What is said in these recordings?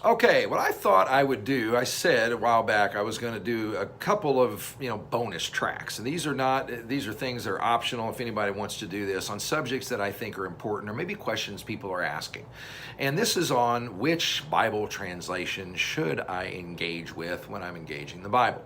Okay, what I thought I would do, I said a while back I was going to do a couple of, bonus tracks. And these are things that are optional if anybody wants to do this on subjects that I think are important or maybe questions people are asking. And this is on which Bible translation should I engage with when I'm engaging the Bible.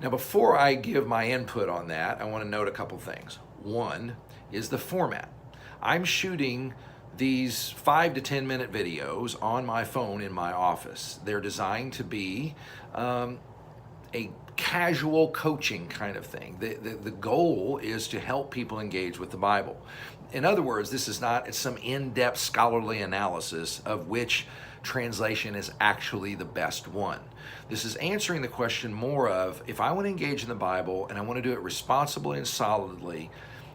Now, before I give my input on that, I want to note a couple things. One is the format. I'm shooting these 5 to 10 minute videos on my phone in my office. They're designed to be a casual coaching kind of thing. The goal is to help people engage with the Bible. In other words, this is not some in-depth scholarly analysis of which translation is actually the best one. This is answering the question more of, if I want to engage in the Bible and I want to do it responsibly and solidly,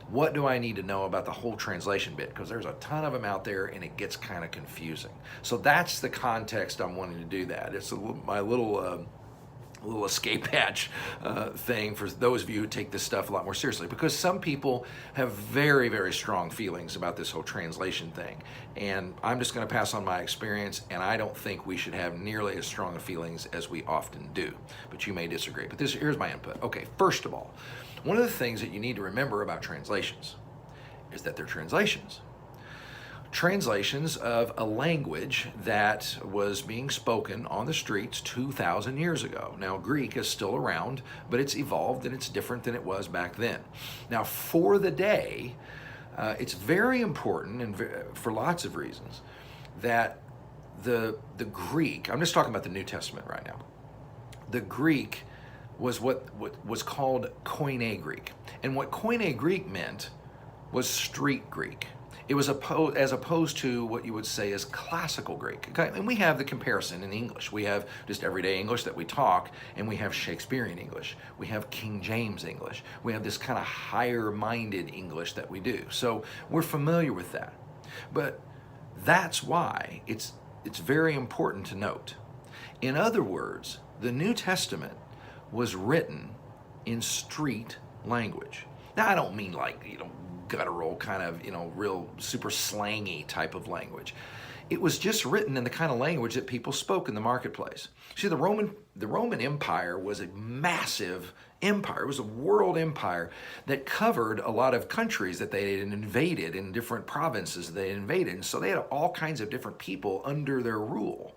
what do I need to know about the whole translation bit? Because there's a ton of them out there and it gets kind of confusing. So that's the context I'm wanting to do that. It's my little escape hatch thing for those of you who take this stuff a lot more seriously, because some people have very, very strong feelings about this whole translation thing. And I'm just going to pass on my experience, and I don't think we should have nearly as strong feelings as we often do. But you may disagree. But here's my input. Okay, first of all, one of the things that you need to remember about translations is that they're translations. Translations of a language that was being spoken on the streets 2,000 years ago. Now, Greek is still around, but it's evolved and it's different than it was back then. Now, for the day, it's very important, and for lots of reasons, that the Greek, I'm just talking about the New Testament right now, the Greek was what was called Koine Greek. And what Koine Greek meant was street Greek. It was as opposed to what you would say is classical Greek. Okay? And we have the comparison in English. We have just everyday English that we talk, and we have Shakespearean English. We have King James English. We have this kind of higher-minded English that we do. So we're familiar with that. But that's why it's very important to note. In other words, the New Testament was written in street language. Now, I don't mean like, guttural kind of, real super slangy type of language. It was just written in the kind of language that people spoke in the marketplace. See, the Roman Empire was a massive empire. It was a world empire that covered a lot of countries that they had invaded, in different provinces they had invaded. And so they had all kinds of different people under their rule.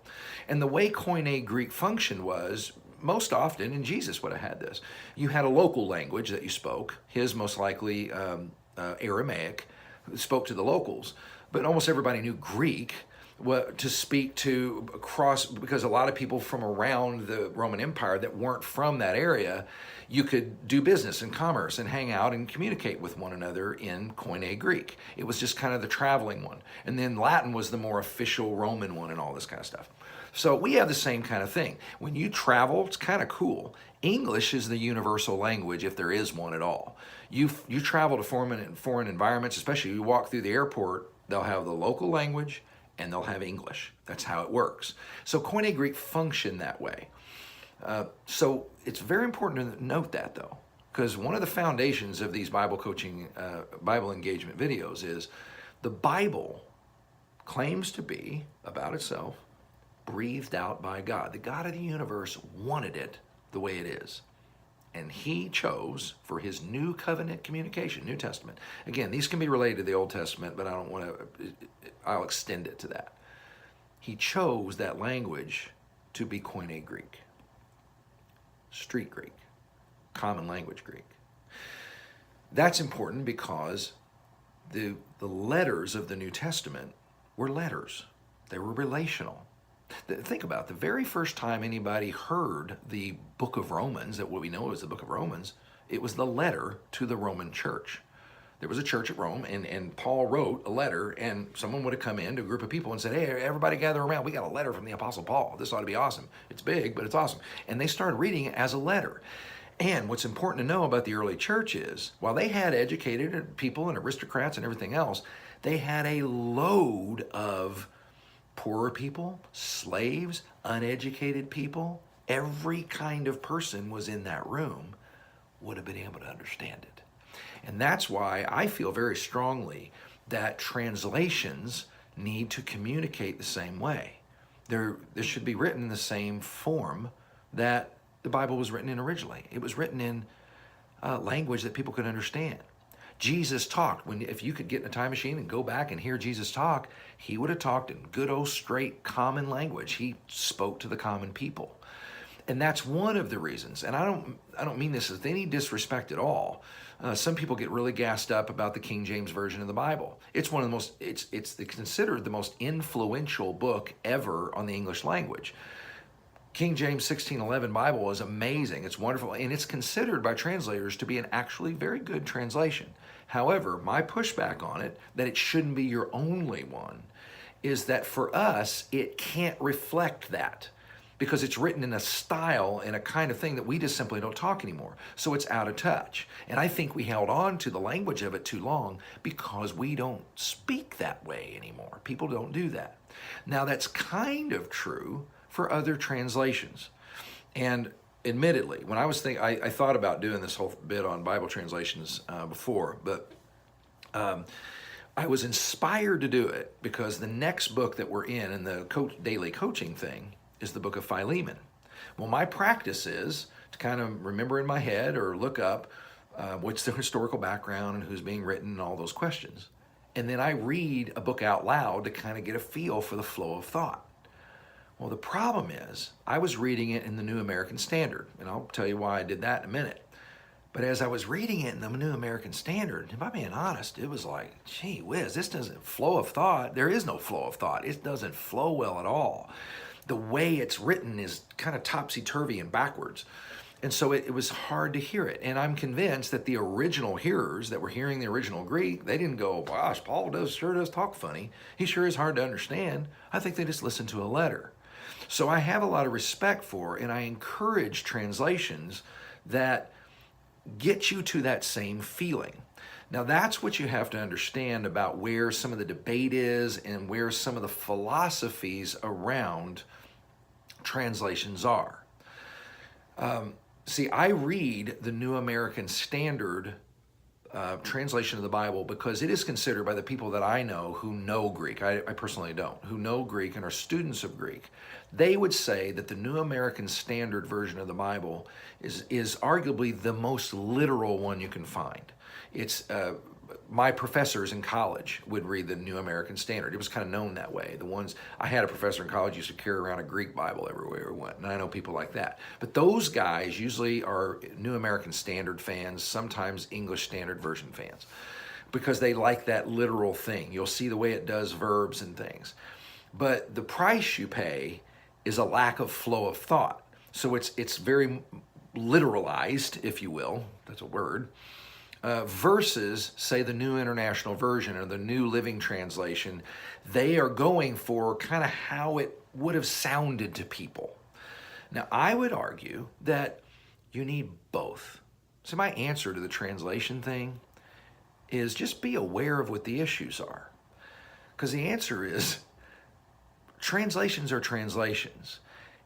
And the way Koine Greek functioned was, most often, and Jesus would have had this, you had a local language that you spoke, his most likely Aramaic, spoke to the locals, but almost everybody knew Greek to speak to across, because a lot of people from around the Roman Empire that weren't from that area, you could do business and commerce and hang out and communicate with one another in Koine Greek. It was just kind of the traveling one. And then Latin was the more official Roman one and all this kind of stuff. So we have the same kind of thing. When you travel, it's kind of cool. English is the universal language, if there is one at all. You travel to foreign environments, especially you walk through the airport, they'll have the local language and they'll have English. That's how it works. So Koine Greek functioned that way. So it's very important to note that, though, because one of the foundations of these Bible coaching, Bible engagement videos is the Bible claims to be, about itself, breathed out by God. The God of the universe wanted it the way it is. And he chose for his new covenant communication, New Testament. Again, these can be related to the Old Testament, but I'll extend it to that. He chose that language to be Koine Greek, street Greek, common language Greek. That's important because the letters of the New Testament were letters. They were relational. Think about it. The very first time anybody heard the book of Romans, that what we know as the book of Romans, it was the letter to the Roman church. There was a church at Rome, and Paul wrote a letter, and someone would have come in to a group of people and said, hey, everybody gather around. We got a letter from the Apostle Paul. This ought to be awesome. It's big, but it's awesome. And they started reading it as a letter. And what's important to know about the early church is, while they had educated people and aristocrats and everything else, they had a load of poorer people, slaves, uneducated people. Every kind of person was in that room, would have been able to understand it. And that's why I feel very strongly that translations need to communicate the same way. This should be written in the same form that the Bible was written in originally. It was written in language that people could understand. Jesus talked. If you could get in a time machine and go back and hear Jesus talk, he would have talked in good old straight common language. He spoke to the common people. And that's one of the reasons. And I don't mean this with any disrespect at all. Some people get really gassed up about the King James Version of the Bible. It's one of the most, it's considered the most influential book ever on the English language. King James 1611 Bible is amazing. It's wonderful. And it's considered by translators to be an actually very good translation. However, my pushback on it, that it shouldn't be your only one, is that for us, it can't reflect that, because it's written in a style and a kind of thing that we just simply don't talk anymore. So it's out of touch. And I think we held on to the language of it too long because we don't speak that way anymore. People don't do that. Now that's kind of true for other translations. And admittedly, when I was thinking, I thought about doing this whole bit on Bible translations before, but I was inspired to do it because the next book that we're in the daily coaching thing, is the book of Philemon. Well, my practice is to kind of remember in my head or look up what's the historical background and who's being written and all those questions. And then I read a book out loud to kind of get a feel for the flow of thought. Well, the problem is I was reading it in the New American Standard, and I'll tell you why I did that in a minute. But as I was reading it in the New American Standard, if I'm being honest, it was like, gee whiz, this doesn't flow of thought. There is no flow of thought. It doesn't flow well at all. The way it's written is kind of topsy-turvy and backwards. And so it was hard to hear it. And I'm convinced that the original hearers that were hearing the original Greek, they didn't go, gosh, Paul sure does talk funny. He sure is hard to understand. I think they just listened to a letter. So I have a lot of respect for, and I encourage translations that get you to that same feeling. Now that's what you have to understand about where some of the debate is and where some of the philosophies around translations are. See, I read the New American Standard translation of the Bible because it is considered by the people that I know who know Greek, I personally don't, who know Greek and are students of Greek. They would say that the New American Standard version of the Bible is arguably the most literal one you can find. It's my professors in college would read the New American Standard. It was kind of known that way. I had a professor in college who used to carry around a Greek Bible everywhere we went, and I know people like that. But those guys usually are New American Standard fans, sometimes English Standard Version fans, because they like that literal thing. You'll see the way it does verbs and things. But the price you pay is a lack of flow of thought. So it's very literalized, if you will. That's a word. Versus, say, the New International Version or the New Living Translation, they are going for kind of how it would have sounded to people. Now, I would argue that you need both. So my answer to the translation thing is just be aware of what the issues are. Because the answer is translations are translations.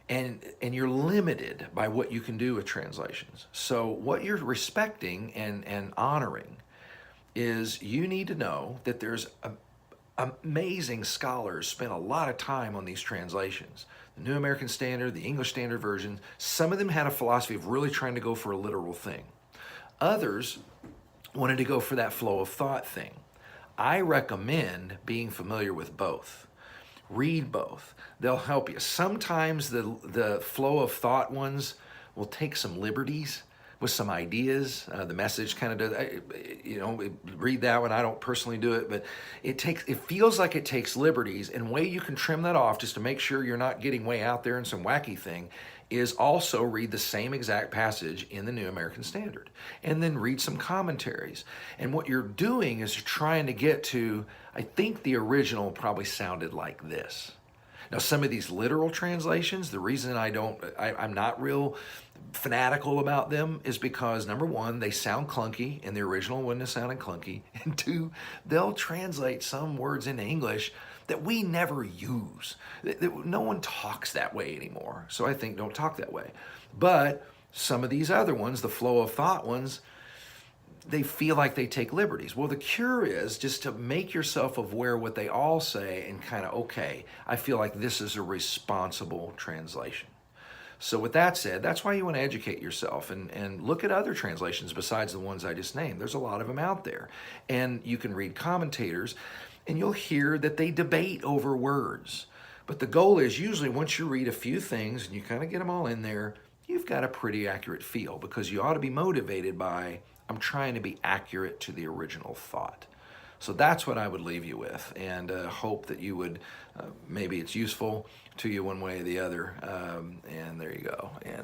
And you're limited by what you can do with translations. So what you're respecting and honoring is you need to know that there's amazing scholars spent a lot of time on these translations. The New American Standard, the English Standard Version, some of them had a philosophy of really trying to go for a literal thing. Others wanted to go for that flow of thought thing. I recommend being familiar with both. Read both. They'll help you. Sometimes the flow of thought ones will take some liberties with some ideas. The Message kind of does, read that one. I don't personally do it, but it feels like it takes liberties. And way you can trim that off just to make sure you're not getting way out there in some wacky thing is also read the same exact passage in the New American Standard and then read some commentaries. And what you're doing is you're trying to get to, I think the original probably sounded like this. Now, some of these literal translations, the reason I'm not real fanatical about them is because, number one, they sound clunky, and the original wouldn't have sounded clunky. And two, they'll translate some words into English that we never use. No one talks that way anymore. So I think don't talk that way. But some of these other ones, the flow of thought ones, they feel like they take liberties. Well, the cure is just to make yourself aware of what they all say and kind of, okay, I feel like this is a responsible translation. So with that said, that's why you want to educate yourself and look at other translations besides the ones I just named. There's a lot of them out there. And you can read commentators and you'll hear that they debate over words. But the goal is usually once you read a few things and you kind of get them all in there, you've got a pretty accurate feel because you ought to be motivated by, I'm trying to be accurate to the original thought. So that's what I would leave you with, and hope that you would, maybe it's useful to you one way or the other, and there you go. And